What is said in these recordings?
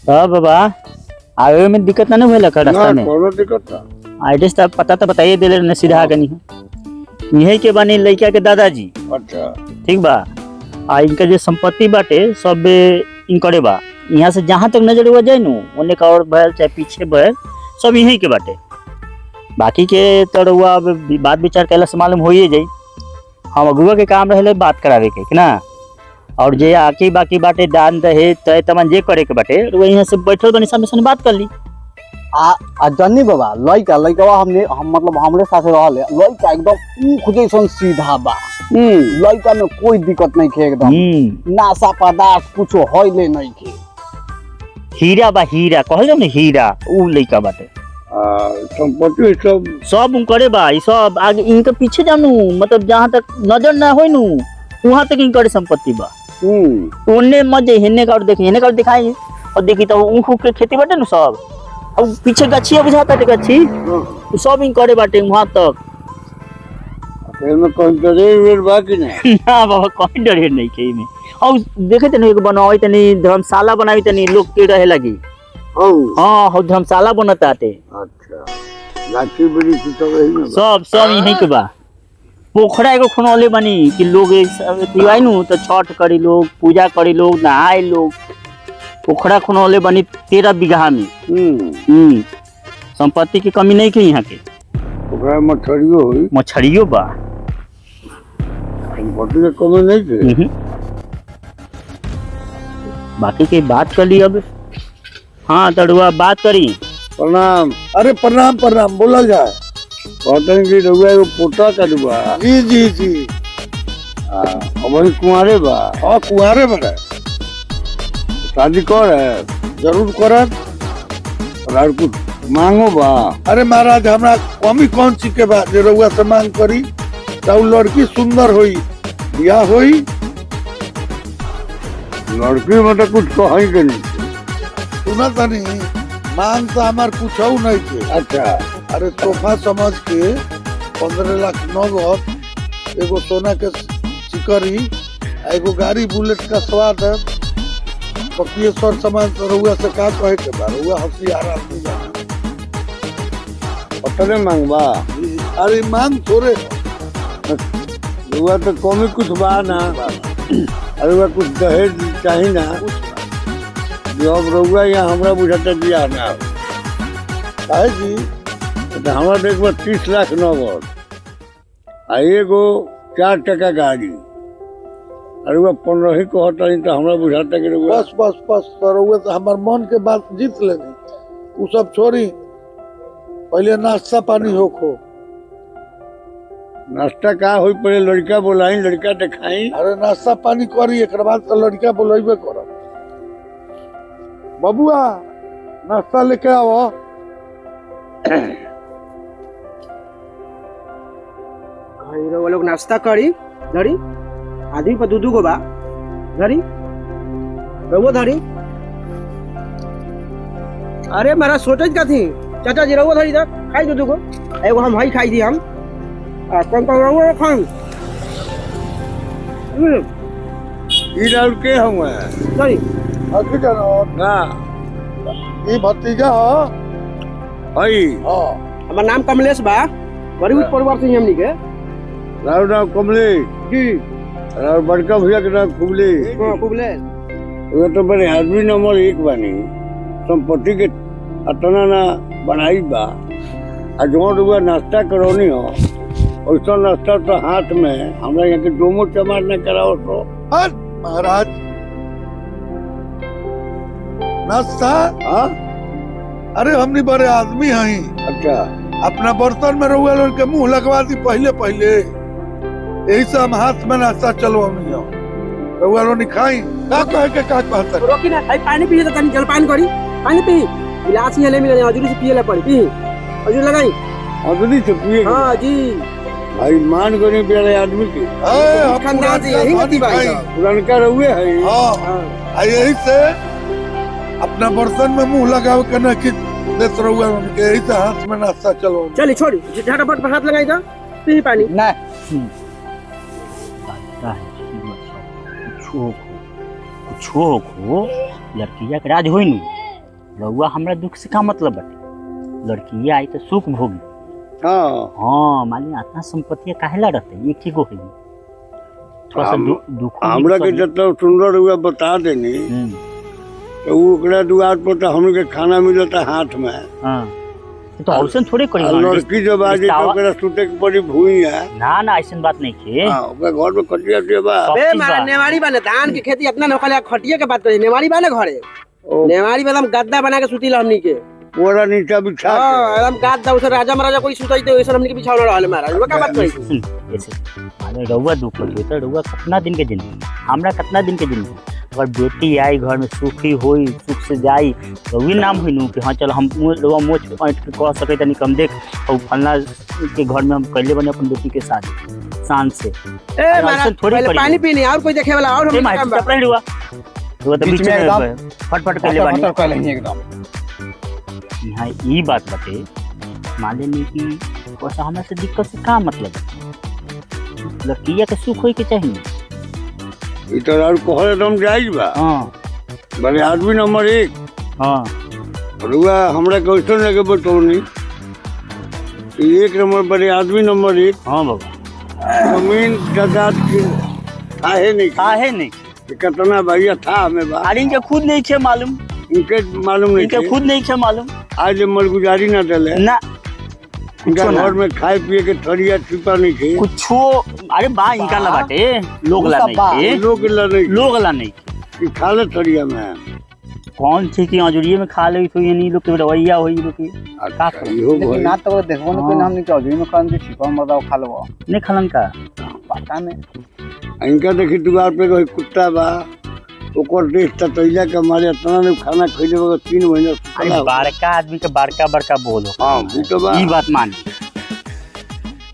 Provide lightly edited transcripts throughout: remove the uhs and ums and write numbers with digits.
हाँ बाबा आवे में दिक्कत ना भइल का रास्ता में कोनो दिक्कत ना। एड्रेस तो पता तो बताइए देले न सीधा आगे नहीं यही के बानी लड़का के दादाजी। अच्छा ठीक बा। आ इनका जो संपत्ति बाटे सब इनकरे बा। यहाँ से जहाँ तक नजर हुआ जाए नु ओने का और बैल चाहे पीछे बैल सब यही के बाटे। बाकी के तरुआ अब बात विचार कैला से मालूम हो ही जाई। हम अगुआ के काम रहे बात करावे के कि ना और जे आके बाकी बाटे दान दहे तय तमन जे करे के बाटे वो यहाँ से बैठल बनी सामने सामने बात कर ली। आ जन्नी बाबा लइका हम मतलब हमरे साथे रहले लइका एकदम ऊख जैसन सीधा बा। लइका में कोई दिक्कत नहीं खे एकदम नाशा पदार्थ कुछ होइले नहीं खे। हीरा बा हीरा कहल जाओ ना हीरा ऊ लइका बाटे। संपत्ति सब उनकरे बा ई सब आगे इनके पीछे जानू मतलब जहाँ तक नजर ना होई नु वहाँ तक इनकरे संपत्ति बा। ओने मजे हेने का और देखी हेने का दिखाई और देखी तो ऊख के खेती बाटे नु सब अब पीछे गछिया बुझाता टे गछी सब इनकरे बाटे वहाँ तक। में कोई डरे बाकी नहीं ना बाबा कोई डरे नहीं के में और देखे तनी एक बनावे तनी धर्मशाला बनावी तनी लोग के रहे लगी। हाँ हो धर्मशाला बनता आते। अच्छा लाठी बड़ी तो वही ना सब यहीं के बा। पोखरा एगो खुनौले बनी कि लोग दिवाई नु तो छठ करी लोग पूजा करी लोग नहाए लोग। पोखरा खुनौले बनी 13 बीघा में। संपत्ति की कमी नहीं की यहाँ के। मछरियो हुई मछरियो बा संपत्ति की कमी नहीं थी। बाकी की बात कर ली अब। हाँ तड़ुआ बात करी। प्रणाम। अरे प्रणाम प्रणाम बोला जाए कहते रहुआ एगो पोता का दुआ। जी जी जी वही कुंवारे बा। हाँ कुंवारे बा शादी कर है जरूर कर और कुछ मांगो बा। अरे महाराज हमरा कमी कौन सी के बाद रहुआ से मांग करी तो लड़की सुंदर होई बियाह होई। लड़की मतलब कुछ कहीं के नहीं सुना तनी मांग तो हमार कुछ नहीं थे। अच्छा अरे तोहफा समझ के 15 लाख नगद एगो सोना के सिकरी एगो गाड़ी बुलेट का स्वाद है बकिएश्वर समाज रहुआ से का कहे के बा रहुआ होशियार आदमी बा। पटने मांगबा। अरे मांग थोड़े रहुआ तो कमी कुछ बा ना। अरे वह कुछ दहेज चाहिए ना जब रहुआ यहाँ हमरा बुझाता दिया ना काहे जी तो हमरा देखबा 30 लाख नगद आ एगो 4 टका गाड़ी। अरे वह 15 ही कहता नहीं तो हमरा बुझाता कि बस बस बस रहुआ तो हमार मन के बात जीत लेनी। वो सब छोड़ी पहले नाश्ता पानी होखो। नाश्ता का हो पहले लड़का बोलाई लड़का दिखाई। अरे नाश्ता पानी करी एक बाद तो लड़का बोलेबे करब। बबुआ नाश्ता लेके आओ। वो लोग नाश्ता करी धरी आदमी पर दूधू को बा धरी रहो धरी। अरे मेरा सोचत का थी चाचा जी रहो धरी था खाई दूधू को एगो हम हई खाई थी हम कौन कौन रहो खाई ई राउर के हुआ धरी आखिर जानो ना ई भतीजा हई। हां हमार नाम कमलेश बा गरीब परिवार से हमनी के। राउर नाम कमलेश जी और बड़का भैया के नाम कुबले। हां कुबले वो तो बड़े आदमी नंबर 1 बानी संपत्ति के अतना ना बनाई बा। आ जो रुआ नाश्ता करौनी हो वैसा नाश्ता तो हाथ में हमरा यहाँ के डोमो चमार न कराओ तो। महाराज नाश्ता हाँ अरे हमनी बड़े आदमी हैं। अच्छा अपना बर्तन में रहुआ लोग के मुंह लगवा दी पहले पहले यही से हम हाथ में नाश्ता चलवानी हो रहुआ लोग खाई का कहे के का कहता रोकी ना भाई पानी पिए तो तनी जलपान करी पानी पी गिलास में ले मिले अजूरी से पिए ला पड़ी पी अजूरी लगाई अजूरी से पिए। हां जी भाई मान गनी प्यारे आदमी की खानदान से यही होती भाई पुरानका रहुए है। हां यही से अपना बर्तन में मुंह लगाओ के ना कि देत रहुआ उनके यही से हाथ में नाश्ता चलो। चली छोड़ी झटापट पर हाथ लगाई जा पी पानी ना छो लड़किया के राज होई नु रउआ हमरा दुख से का मतलब बाटे? लड़की आई तो सुख भोगी। हाँ हाँ मालिक इतना संपत्ति काहेला रहते एक ही गो है। थोड़ा सा दुख हमरा के जितना सुंदर हुआ बता देनी तो ओकरा दुआर पर तो हमके खाना मिलता हाथ में। हाँ तो औसन थोड़े करी लड़की जब आ जाए तो ओकरा सुते के पड़ी भूई है। ना ऐसन बात नहीं के। हाँ ओकरा घर में खटिया उटिया बा। बे मारा नेवाड़ी बने धान की खेती इतना न खाली खटिया के बात करी नेवाड़ी बने घरे नेवाड़ी में एकदम गद्दा बना के सुती हमनी के पूरा नीचा बिछा हां एकदम गद्दा उसे राजा महाराजा कोई सुताई तो ऐसा हमनी के बिछावना रहले महाराज वो का बात करी ऐसे माने रउआ दुख होई तो रउआ कितना दिन के जिंदगी हमरा कितना दिन के जिंदगी अगर बेटी आई घर में सुखी होई सुख से जाई तो वही नाम हुई नु कि हाँ चल हम रउआ मोच पैंट के कह सके तनी कम देख और फलना के घर में हम कैले बने अपन बेटी के साथ शान से ए महाराज पहले पानी पीने और कोई देखे वाला और हम काम चपड़ा हुआ वो तो बीच में एकदम फटफट कैले बानी पहले ही एकदम यहाँ ई बात बाटे मान लेनी कि वैसा हमरा से दिक्कत से का मतलब लड़किया के सुख होई के चाहिए इधर और कहल एकदम जायज बा। हाँ बड़े आदमी नंबर 1। हाँ रुआ हमरा क्वेश्चन लगे बतौनी एक नंबर बड़े आदमी नंबर 1। हाँ बाबा जमीन जायदाद की काहे नहीं कितना भैया था हमें बा। अरे इनके खुद नहीं छे मालूम इनके मालूम नहीं इनके खुद नहीं छे मालूम आज मलगुजारी ना डले ना इनका घर में खाए पिए के थरिया छिपा नहीं थे कुछो अरे बा इनका ला बाटे लोग ला नहीं थे लोग ला नहीं कि खा ले थरिया में कौन थी कि अजूरिये में खा ले तो ये नहीं लोग के रवैया होई लोग के का लेकिन ना तो देखबो ना कोई हमनी चौधरी में कान छिपा मरदा खा लो नहीं खलन का पता नहीं इनका देखी दुआर पे कोई कुत्ता बा ओकर देख ततैया के मारे इतना ने खाना खइले बगा 3 महीना अरे बड़का आदमी के बड़का बोलो हां ई तो बा ई बात मान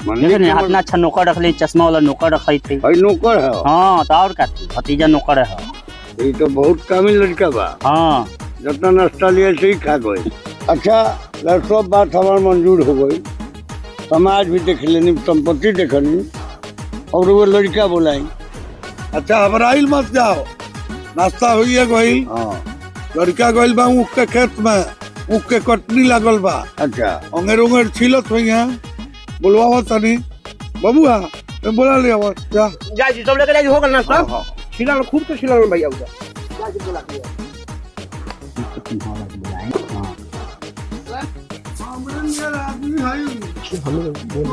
हाथ ना अच्छा नौकर रख ले चश्मा वाला नौकर रखाई थे भाई नौकर है। हाँ तो और का भतीजा नौकर है ये तो बहुत कामिल लड़का बा। हाँ जितना नाश्ता लिया से ही खा गए। अच्छा सब बात हमार मंजूर हो गई समाज भी देख लेनी संपत्ति देखनी और वो लड़का बोलाई। अच्छा हबराइल मत जाओ नाश्ता हुई है गई लड़का गइल बा ऊख के खेत में ऊख के कटनी लागल बा। अच्छा अंगेर छिलत हुई है बोलवा तनी बबुआ मैं बोला ले आवा जा जी सब लेके हो गल नाश्ता छिला खूब तो छिला भैया उधर जा जी बोला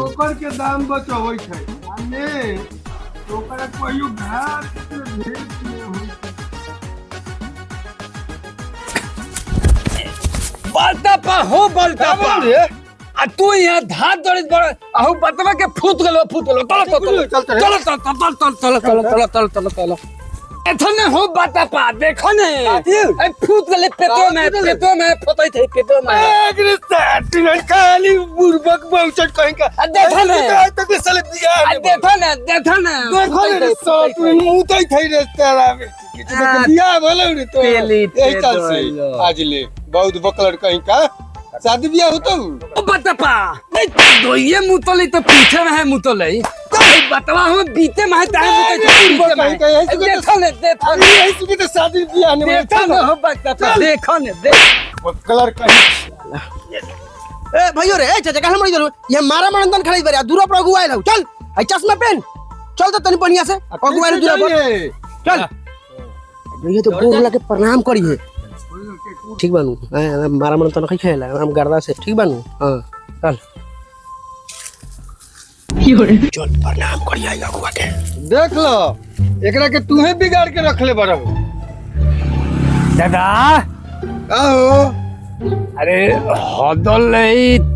ओकर के दाम बचावे छै ने ओकर कोइयो घाट के भेट में होई बलता हो बलता आ तू यहाँ धात दौड़त बड़ आहू बतवा के फूट गलो चलो एथने हो बता देखो ने ए फूट गले पेटो में फटै थे पेटो में एग्री सेटिंग खाली बुरबक बहुचट कहेंगे देखो ने तक साले दिया देखो ने सब मुतै थे रे तेरा दिया बोलो रे तो यही चल से आज ले बहुत बकलर कहीं का शादी ब्याह होता ओ बतपा दोइए मुतले तो पीछे में है मुतले तो बतवा हम बीते में है ताए मुतले देखो ने यही सुबह तो शादी ब्याह ने देखो ने हो बतपा देखो ने देख बकलर कहीं ए भैया रे चाचा कहल मरी जरूर ये मारा मनंदन खड़ी बरे दूर पर अगुआइल हो चल आई चश्मा पहन चल तो तनी बढ़िया से अगुआइल दूर पर चल भैया तो गोर लगे प्रणाम करिए ठीक बानू मारा मनंदन खई खेला हम गर्दा से ठीक बानू हां चल चल प्रणाम करिए अगुआ के देख लो एकरा के तूहे बिगाड़ के रख ले बड़ा दादा आओ अरे हदल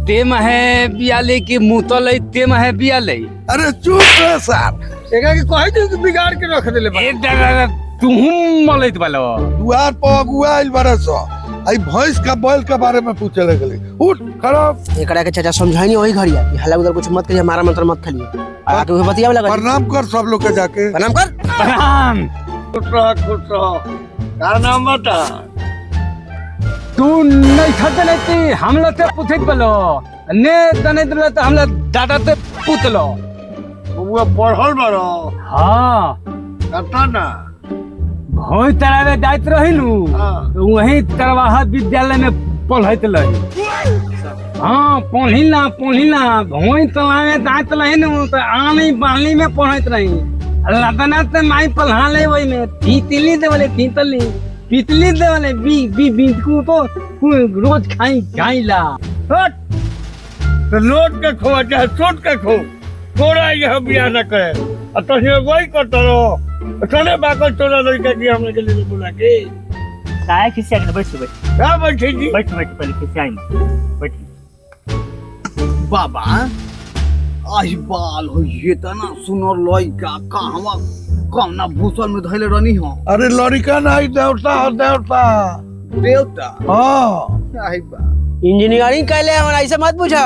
ते महे बियाले की मुतल ते महे बियाले अरे चुप रे साहब एकरा के कहि दे कि बिगाड़ के रख देले ए दादा तू मलैत बालो दुआर पर अगुआइल बरस आई भैंस का बैल के बारे में पूछे लगले उठ खराब एकरा के चाचा समझाई वही घड़िया कि हल्ला उधर कुछ मत करिए मारा मंत्र मत खेलिए आके वो बतियावे लगा प्रणाम कर सब लोग के जाके प्रणाम कर प्रणाम खुश रहो का नाम बता तू नहीं खते नहीं हमला ते पूछे बलो ने तने दले तो हमला दादा ते पूछलो वो पढ़ल बड़ो हां कता ना भोई तरावे जाइत रहिनु तो वही तरवाहा विद्यालय में पढ़त रही। हाँ पढ़िला भोई तरावे जाइत रहिनु तो आनी बाली में पढ़त रही। लदना ते माई पढ़ा ले वही में तीतली दे वाले तीतली पितली दे वाले बी को तो रोज खाईला। हट तो लोट के खो चाहे सोट के खो तोरा यह बियाह न करे और तो वही करता रहो। चले बाकर तोरा लड़का की हमने के लिए बुला के काय खिसिया के बैठ क्या बैठे जी बैठ पहले खिसिया बैठ। बाबा आज बाल हो ये तना सुनर लइका कहवा कौना भूसल में धइले रहनी हो। अरे लड़का नहीं देवता हो देवता देवता हाँ आई बा इंजीनियरिंग कैले हमारा ऐसे मत पूछा।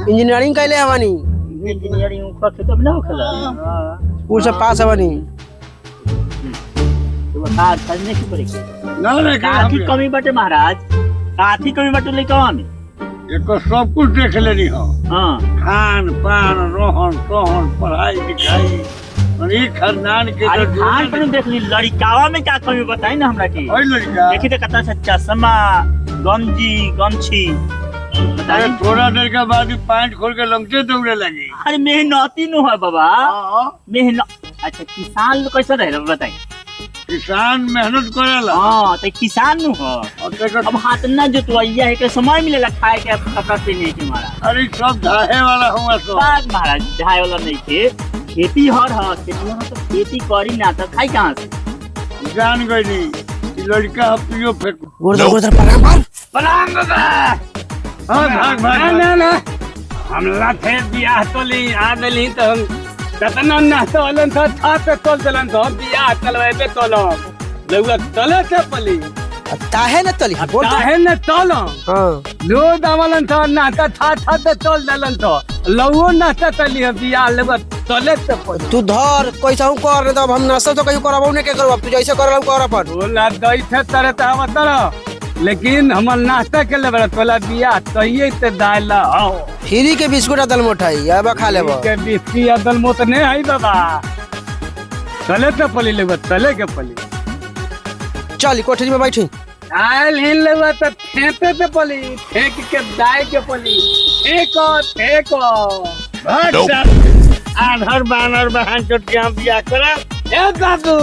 इंजीनियरिंग कैले हमारी इंजीनियरिंग को खत्म ना होखला। स्कूल से पास हमारी तो बात करने की पड़ेगी ना रे काफी कमी बाटे महाराज काफी कमी बाटे लइका में एको सब कुछ देख लेनी हो। हां खान पान रोहन सोहन पढ़ाई लिखाई और ये खानदान के अरे खान पर देख ली लड़कावा में क्या कमी बताई ना हमरा की। ओए लड़का देखी तो कतना सच्चा समा गंजी गमछी अरे बताई। थोड़ा देर के बाद ही पैंट खोल के लंगटे दौड़े लगी। अरे मेहनती नु है बाबा मेहनत। अच्छा किसान लोग कैसे रहे बताई। किसान मेहनत करेला हाँ तो किसान नु हो और तेकर अब हाथ ना जोतवाइया है के समय मिलेला खाए के कपड़ा पहने के महाराज। अरे सब धाहे वाला हुआ तो बात महाराज ढाई वाला नहीं थे खेती हर है तो खेती करी ना तो खाई कहाँ से। जान गई कि लड़का पियो फेंको गुरदर पराम पलांग हाँ भाग भाग ना हमला थे बियाह तो ली आ गली तो हम कतना ना तो अलन था पे तोल चलन तो बियाह चलवे पे तोलो लउआ तले से पली ताहे न तली बोल काहे न तोलो हां लो दावलन था ना था पे तोल दलन तो लउओ ना तली बियाह लउआ तले से पली। तू धर कैसा हूं कर दब हम नसल तो कहीं करबो ने के करब तू जैसे करल कर अपन बोला दई थे तरह तावा तरह लेकिन हमर नाश्ता के लेबे तोला बियाह तइए ते दाला हो फ्री के बिस्कुट दल मोठाई अब खा लेबो के बिस्की अदल मोत नहीं आई बाबा तले के पली लेबे तले के पली चल कोठरी में बैठी आयल हिल लेबे तो फेंटे पे पली फेंक के दाई के पली फेंको आधर बानर बहन चोट के हम बियाह करा। ए दादू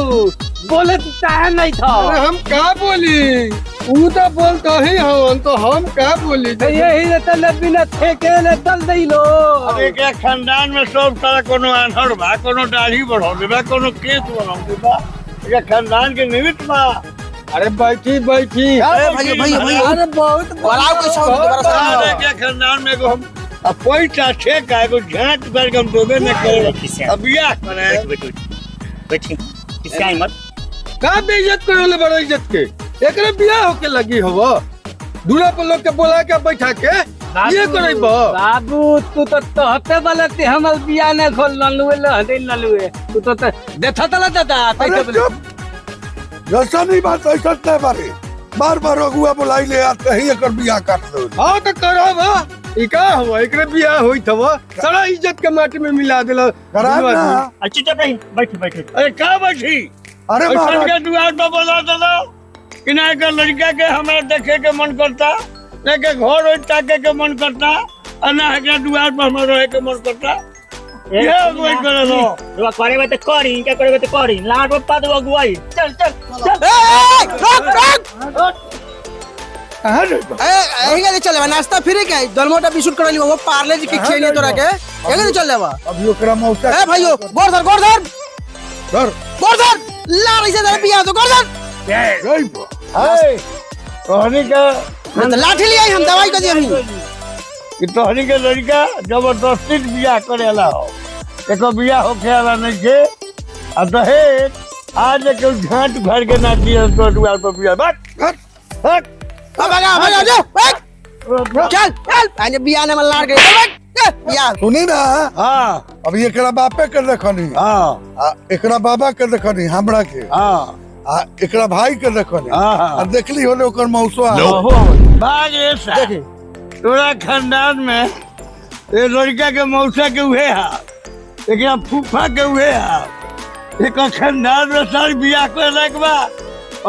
बोले तो चाहे नहीं था हम का बोली ऊ तो बोलता ही हवन तो हम का बोली तो यही रहता ले बिना फेंके ले चल दई लो अरे के खानदान में सब तरह कोनो आधर बा कोनो दाढ़ी बढ़ावे बा कोनो केस बढ़ावे बा ये खानदान के निमित्त बा। अरे बैठी अरे भैया अरे बहुत बड़ाओ कैसा हूं दोबारा अरे से के खानदान में एगो हम पैसा छेक एगो झांट करके हम दोगे न करे अब बियाह करे बैठी किसिया मत का बेइज्जत करले बड़ा इज्जत के एकरे बियाह होके लगी हवा दूल्हा पर लोग के बोला के बैठा के ये करे बा बाबू तू तो तहते वाला ते हमल बिया ने खोल ललुए लहदे ललुए तू तो देखा तला दादा अरे चुप जैसा नहीं बात ऐसा नहीं बारे बार अगुआ बुलाई ले आते ही एकर बियाह काट दो। हां तो करब ई का हुआ एकरे बियाह होई थवा सारा इज्जत के माटी में मिला देला कराब ना। अच्छी चुप रही बैठी अरे का बैठी अरे ऐसा के दुआर पर बोला दलो कि ना के लड़का के हमरा देखे के मन करता ना के घर होई ताके के मन करता और ना के दुआर पर हमरा रहे के मन करता ये अगुवाई करे लो तो करे तो करी क्या करे तो करी लाड पप्पा तो अगुवाई चल रोक कहां रे एही के चले नाश्ता फ्री के दलमोटा बिस्कुट करली वो पार्ले जी के खेनी तोरा के एही के चल लेबा अब ओकरा मौसा ए भाइयों गोर धर ला रही से बियाह तो गोर धर गई बा हाय तोहनी का तो लाठी ले आई हम दवाई कर दी हम कि तोहनी के लड़का जबरदस्ती बियाह करेला हो एको बियाह होखे वाला नहीं के आ दहेज आज के झांट भर के ना दिए तो दुआर पर बियाह हट भगा जो चल आज बियाह ने मल्लार के बियाह सुनी ना हां अब एकरा बापे के देखनी हां एकरा बाबा के देखनी हमरा के हां एकरा भाई के देखनी हां देखली होले ओकर मौसा भाग ऐसा तोरा खानदान में ये लड़का के मौसा के हुए हा एकरा फूफा के हुए हा एक खानदान में सर बियाह करे के बा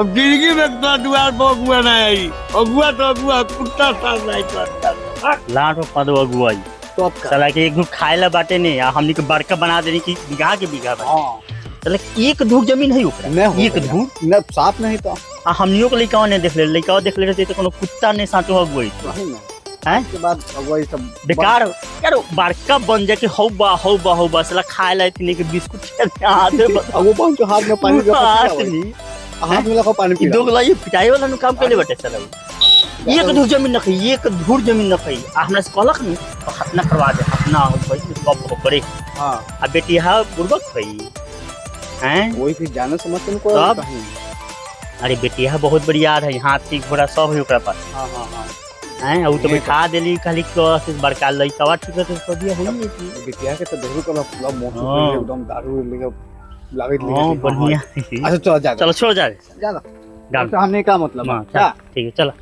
अब जिंदगी में तो दुआर पर अगुआ ना आई अगुआ तो अगुआ कुत्ता साल नहीं करता लाट में पद अगुआई तो अब का साला के एक धूप खाए ला बाटे नहीं आ हमनी के बड़का बना देने की बीघा के बीघा बा हाँ साला एक धूप जमीन है ओकरा नहीं एक धूप न साफ नहीं तो आ हमनियों के लइका ने देख ले लइका देख ले रहते तो कोनो कुत्ता ने साचो अगुआई वही ना हैं उसके बाद अगुवाई सब बेकार यार बड़का बन जाके हौ बा साला खाए ला इतने के बिस्कुट के हाथ में वो पान के हाथ में पानी रखा हाथ है नहीं हाथ में लगा पानी ई पी दो गला ये पिटाई वाला नु काम कैले बटे साला एक धूर जमीन न खई एक धूर जमीन न खई आ हमरा से कहलक नी तो हाथ ना करवा दे अपना भाई कब करे हां आ बेटी हा बुर्बक खई हैं वही फिर जाने समझते को तब? कहीं अरे बेटी हा बहुत बड़ी याद है हाथी घोड़ा सब है ओकरा पास हां हां हां हैं उ तो बैठा देली खाली तो बड़का लइकावा ठीक है तो दिया होई नहीं थी बिटिया के तो देखो कल पूरा मौसम हाँ। एकदम दारू लेके लागत हां बढ़िया अच्छा चलो जा चलो छोड़ जा जा गाम हमने क्या मतलब हां क्या ठीक है चलो